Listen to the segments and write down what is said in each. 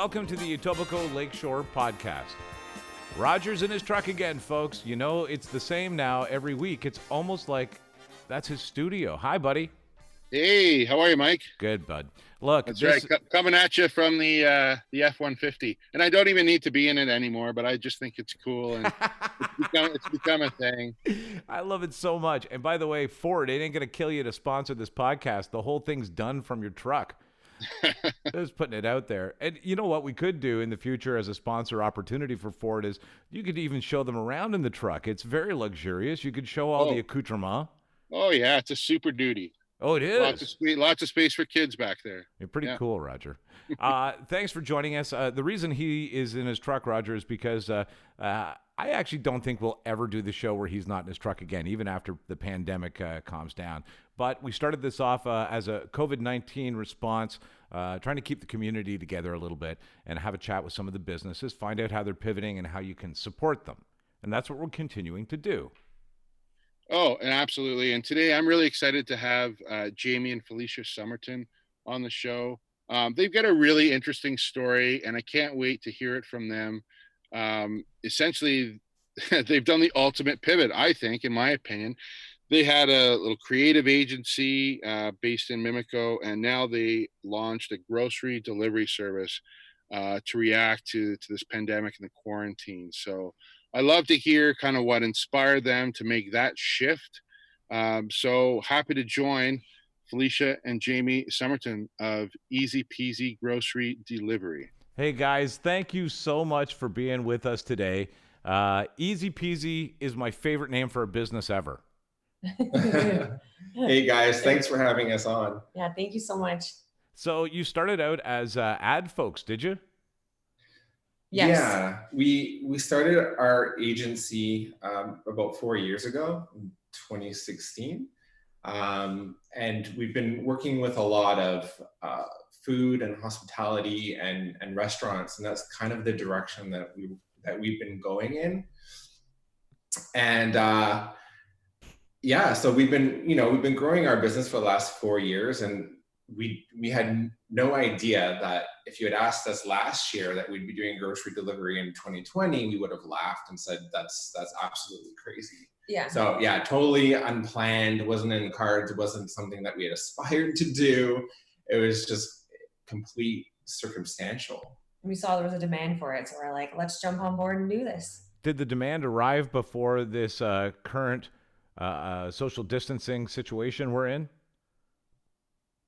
welcome to the Etobicoke Lakeshore Podcast. Roger's in his truck again, folks. You know, it's the same now every week. It's almost like that's his studio. Hi, buddy. Hey, how are you, Mike? Good, bud. Look, That's right. Coming at you from the F-150, and I don't even need to be in it anymore, but I just think it's cool, and it's become a thing. I love it so much. And by the way, Ford, it ain't gonna kill you to sponsor this podcast. The whole thing's done from your truck. Just putting it out there. And you know what we could do in the future as a sponsor opportunity for Ford is you could even show them around in the truck. It's very luxurious. You could show all the accoutrement. Oh yeah, it's a Super Duty. Oh, it is. Lots of space for kids back there. You're pretty cool, Roger. Thanks for joining us. The reason he is in his truck, Roger, is because I actually don't think we'll ever do the show where he's not in his truck again, even after the pandemic calms down. But we started this off as a COVID-19 response, trying to keep the community together a little bit and have a chat with some of the businesses, find out how they're pivoting and how you can support them. And that's what we're continuing to do. Oh, and absolutely. And today I'm really excited to have Jamie and Felicia Somerton on the show. They've got a really interesting story, and I can't wait to hear it from them. Essentially, they've done the ultimate pivot, I think, in my opinion. They had a little creative agency based in Mimico, and now they launched a grocery delivery service to react to this pandemic and the quarantine. So I love to hear kind of what inspired them to make that shift. So happy to join Felicia and Jamie Somerton of EasyPeasy Grocery Delivery. Hey guys, thank you so much for being with us today. EasyPeasy is my favorite name for a business ever. Hey guys, thanks for having us on. Yeah, thank you so much. So you started out as ad folks, did you? Yes. Yeah, we started our agency about 4 years ago, in 2016. And we've been working with a lot of food and hospitality and restaurants, and that's kind of the direction that we've been going in. And so we've been growing our business for the last 4 years, and we had no idea that if you had asked us last year that we'd be doing grocery delivery in 2020, we would have laughed and said that's absolutely crazy. Yeah. So yeah, totally unplanned, wasn't in the cards, it wasn't something that we had aspired to do. It was just complete circumstantial. We saw there was a demand for it, so we're like, let's jump on board and do this. Did the demand arrive before this current social distancing situation we're in?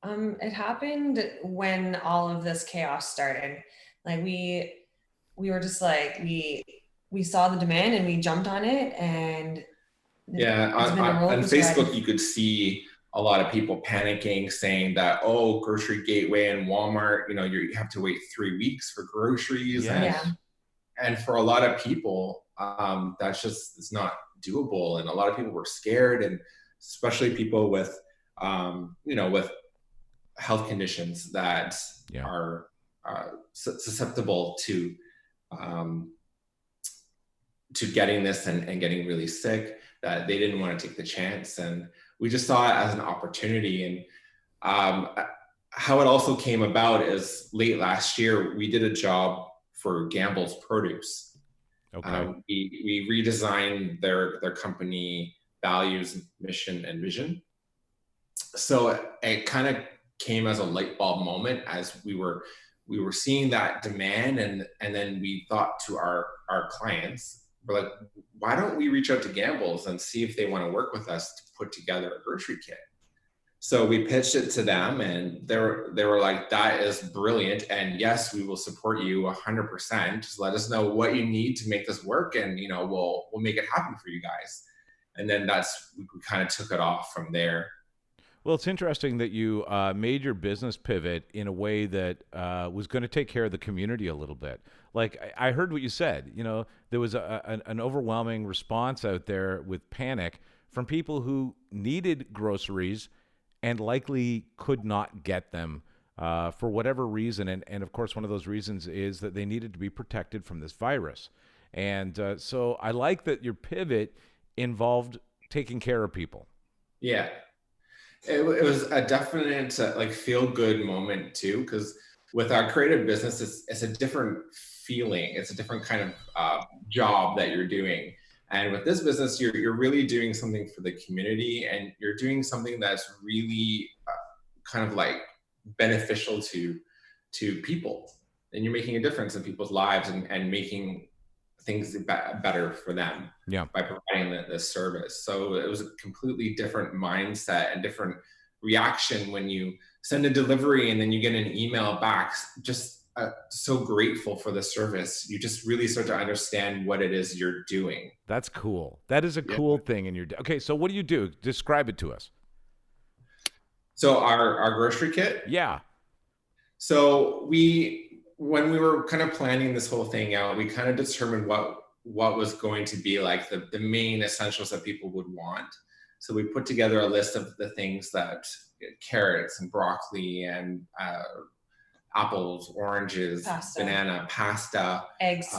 It happened when all of this chaos started. Like we were just like, we saw the demand and we jumped on it, and on Facebook you could see a lot of people panicking, saying that, oh, Grocery Gateway and Walmart, you have to wait 3 weeks for groceries. Yes. And for a lot of people, it's not doable. And a lot of people were scared, and especially people with, with health conditions that are susceptible to getting this and getting really sick, that they didn't want to take the chance. And we just saw it as an opportunity. And how it also came about is late last year, we did a job for Gamble's Produce. Okay. We redesigned their company values, mission, and vision. So it kind of came as a light bulb moment as we were seeing that demand, and then we thought to our clients, we're like, why don't we reach out to Gamble's and see if they want to work with us to put together a grocery kit? So we pitched it to them, and they were like, that is brilliant, and yes, we will support you 100%. Just let us know what you need to make this work, and we'll make it happen for you guys. And then we kind of took it off from there. Well, it's interesting that you made your business pivot in a way that was going to take care of the community a little bit. Like I heard what you said. There was an overwhelming response out there with panic from people who needed groceries and likely could not get them for whatever reason. And of course, one of those reasons is that they needed to be protected from this virus. And so I like that your pivot involved taking care of people. Yeah. It was a definite feel good moment too, because with our creative business, it's a different feeling. It's a different kind of job that you're doing. And with this business, you're really doing something for the community, and you're doing something that's really kind of like beneficial to people. And you're making a difference in people's lives and making things better for them by providing this service. So it was a completely different mindset and different reaction when you send a delivery and then you get an email back, just so grateful for the service. You just really start to understand what it is you're doing. That's cool. That is a cool thing in your okay, so what do you do? Describe it to us. So our grocery kit? Yeah. So when we were kind of planning this whole thing out, we kind of determined what was going to be like the main essentials that people would want. So we put together a list of the things that carrots and broccoli and apples, oranges, banana, pasta, eggs.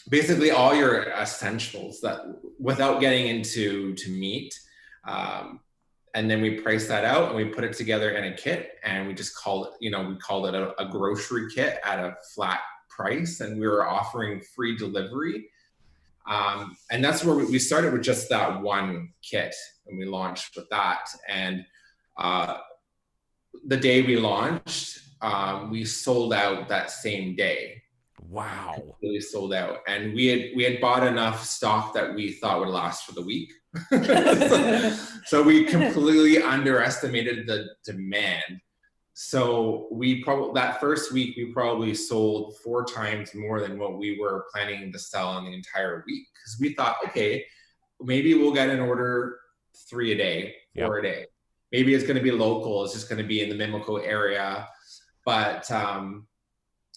Basically all your essentials that without getting into meat. And then we priced that out and we put it together in a kit, and we just called it a grocery kit at a flat price, and we were offering free delivery. And that's where we started with just that one kit, and we launched with that. And the day we launched, we sold out that same day. Wow. Really sold out. And we had bought enough stock that we thought would last for the week. So we completely underestimated the demand. So that first week, we probably sold 4 times more than what we were planning to sell in the entire week. Because we thought, okay, maybe we'll get an order 3 a day, 4 a day. Maybe it's going to be local. It's just going to be in the Mimico area. But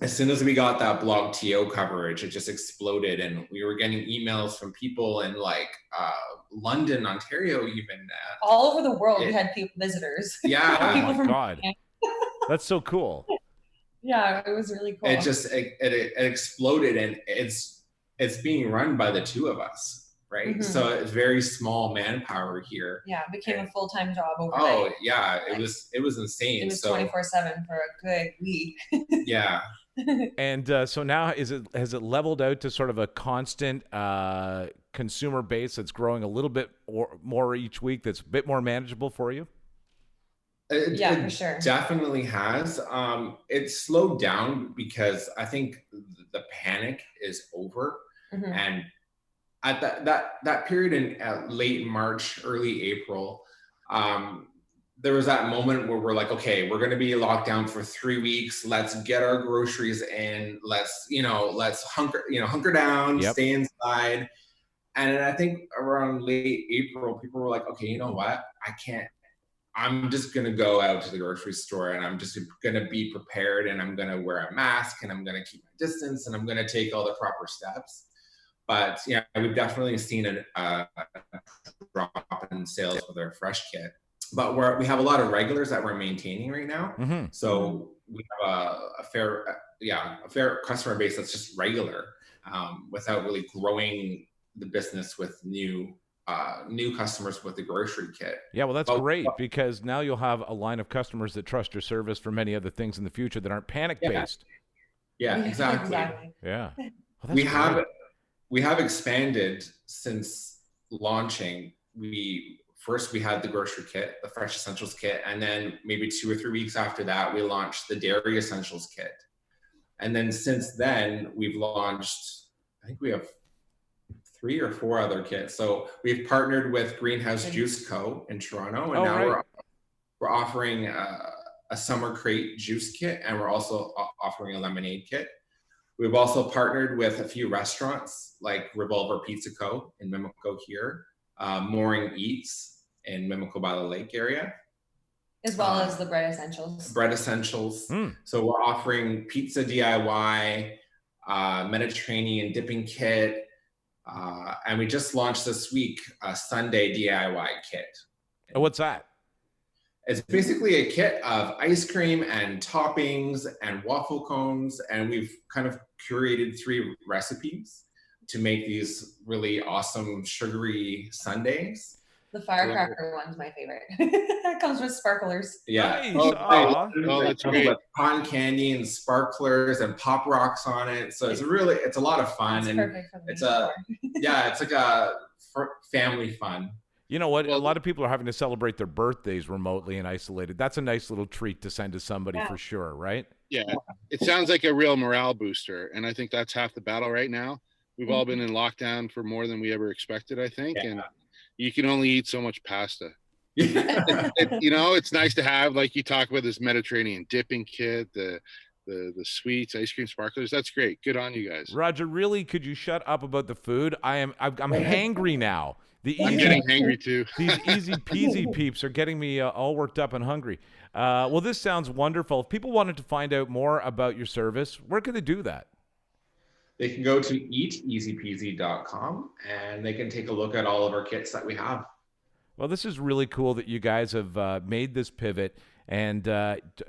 as soon as we got that blog TO coverage, it just exploded. And we were getting emails from people in like London, Ontario, even. All over the world, we had visitors. Yeah. Oh my God. That's so cool. Yeah, it was really cool. It just it exploded, and it's being run by the 2 of us, right? Mm-hmm. So it's very small manpower here. Yeah, it became a full-time job overnight. Oh yeah, it was insane. It was 24/7 for a good week. Yeah. And so now has it leveled out to sort of a constant consumer base that's growing a little bit more each week, that's a bit more manageable for you? It for sure. Definitely has. It slowed down because I think the panic is over. Mm-hmm. And at that period in late March, early April, there was that moment where we're like, okay, we're going to be locked down for 3 weeks. Let's get our groceries in. Let's hunker down, stay inside. And I think around late April, people were like, okay, you know what? I'm just going to go out to the grocery store, and I'm just going to be prepared, and I'm going to wear a mask, and I'm going to keep my distance, and I'm going to take all the proper steps. But yeah, we've definitely seen a drop in sales with our fresh kit. But we have a lot of regulars that we're maintaining right now. Mm-hmm. So we have a fair customer base that's just regular, without really growing the business with new customers with the grocery kit. Yeah, well, that's great, because now you'll have a line of customers that trust your service for many other things in the future that aren't panic-based. Yeah, exactly. Yeah. Well, we have expanded since launching. First, we had the grocery kit, the Fresh Essentials kit, and then maybe 2 or 3 weeks after that, we launched the Dairy Essentials kit. And then since then, we've launched, I think we have 3 or 4 other kits. So we've partnered with Greenhouse Juice Co. in Toronto, and now we're offering a summer crate juice kit, and we're also offering a lemonade kit. We've also partnered with a few restaurants like Revolver Pizza Co. in Mimico here, Mooring Eats in Mimico by the Lake area. As well as the Bread Essentials. Bread Essentials. Mm. So we're offering pizza DIY, Mediterranean dipping kit, and we just launched this week a Sunday DIY kit. Oh, what's that? It's basically a kit of ice cream and toppings and waffle cones, and we've kind of curated 3 recipes to make these really awesome sugary sundaes. The firecracker one's my favorite. That comes with sparklers. Yeah. Nice. Oh, Aw. oh, that's Comes great. with cotton candy and sparklers and pop rocks on it. So it's a lot of fun. It's And perfect for me. it's it's like a family fun. You know what? Well, a lot of people are having to celebrate their birthdays remotely and isolated. That's a nice little treat to send to somebody for sure, right? Yeah, it sounds like a real morale booster. And I think that's half the battle right now. We've all been in lockdown for more than we ever expected, I think. Yeah. And you can only eat so much pasta. It's nice to have, like you talk about, this Mediterranean dipping kit, the sweets, ice cream, sparklers. That's great. Good on you guys. Roger, really, could you shut up about the food? I'm hangry now. I'm getting hangry too. These easy peasy peeps are getting me all worked up and hungry. Well, this sounds wonderful. If people wanted to find out more about your service, where could they do that? They can go to eateasypeasy.com and they can take a look at all of our kits that we have. Well, this is really cool that you guys have made this pivot, and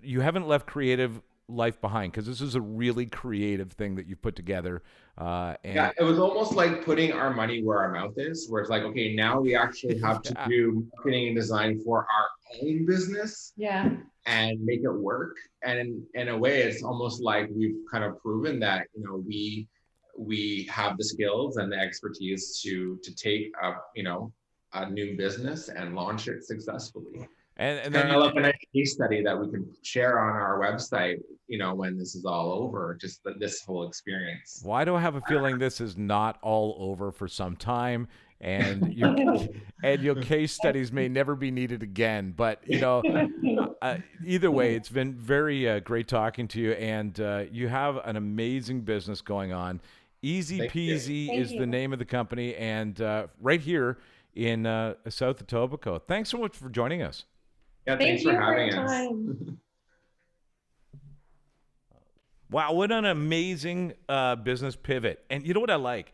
you haven't left creative life behind, because this is a really creative thing that you've put together. Yeah, it was almost like putting our money where our mouth is, where it's like, okay, now we actually have to do marketing and design for our own business. Yeah. And make it work. And in a way, it's almost like we've kind of proven that, we have the skills and the expertise to take a new business and launch it successfully. And then like a nice case study that we can share on our website, when this is all over, just this whole experience. Why do I have a feeling this is not all over for some time? And your case studies may never be needed again. But, either way, it's been very great talking to you. And you have an amazing business going on. EasyPeasy is the name of the company, and right here in South Etobicoke. Thanks so much for joining us. Yeah, thanks for having us. Wow, what an amazing business pivot. And you know what I like?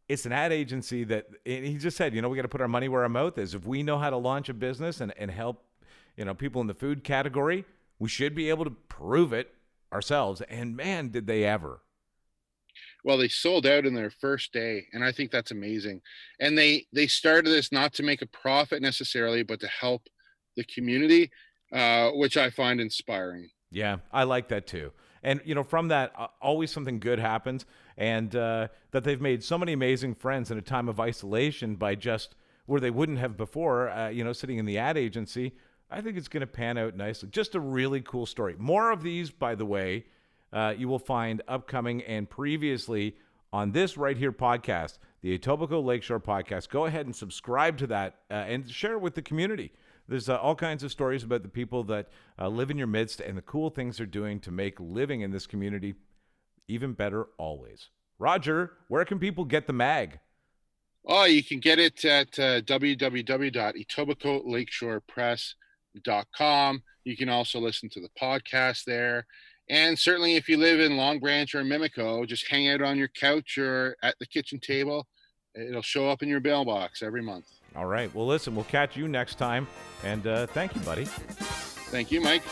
It's an ad agency that, and he just said, we got to put our money where our mouth is. If we know how to launch a business and help, people in the food category, we should be able to prove it ourselves. And man, did they ever. Well, they sold out in their first day, and I think that's amazing. And they started this not to make a profit necessarily, but to help the community, which I find inspiring. Yeah, I like that too. And, from that, always something good happens. And that they've made so many amazing friends in a time of isolation by just where they wouldn't have before, sitting in the ad agency. I think it's going to pan out nicely. Just a really cool story. More of these, by the way, you will find upcoming and previously on this right here podcast, the Etobicoke Lakeshore podcast. Go ahead and subscribe to that and share it with the community. There's all kinds of stories about the people that live in your midst and the cool things they're doing to make living in this community even better always. Roger, where can people get the mag? Oh, you can get it at www.etobicokelakeshorepress.com. You can also listen to the podcast there. And certainly if you live in Long Branch or Mimico, just hang out on your couch or at the kitchen table. It'll show up in your mailbox every month. All right. Well, listen, we'll catch you next time. And thank you, buddy. Thank you, Mike.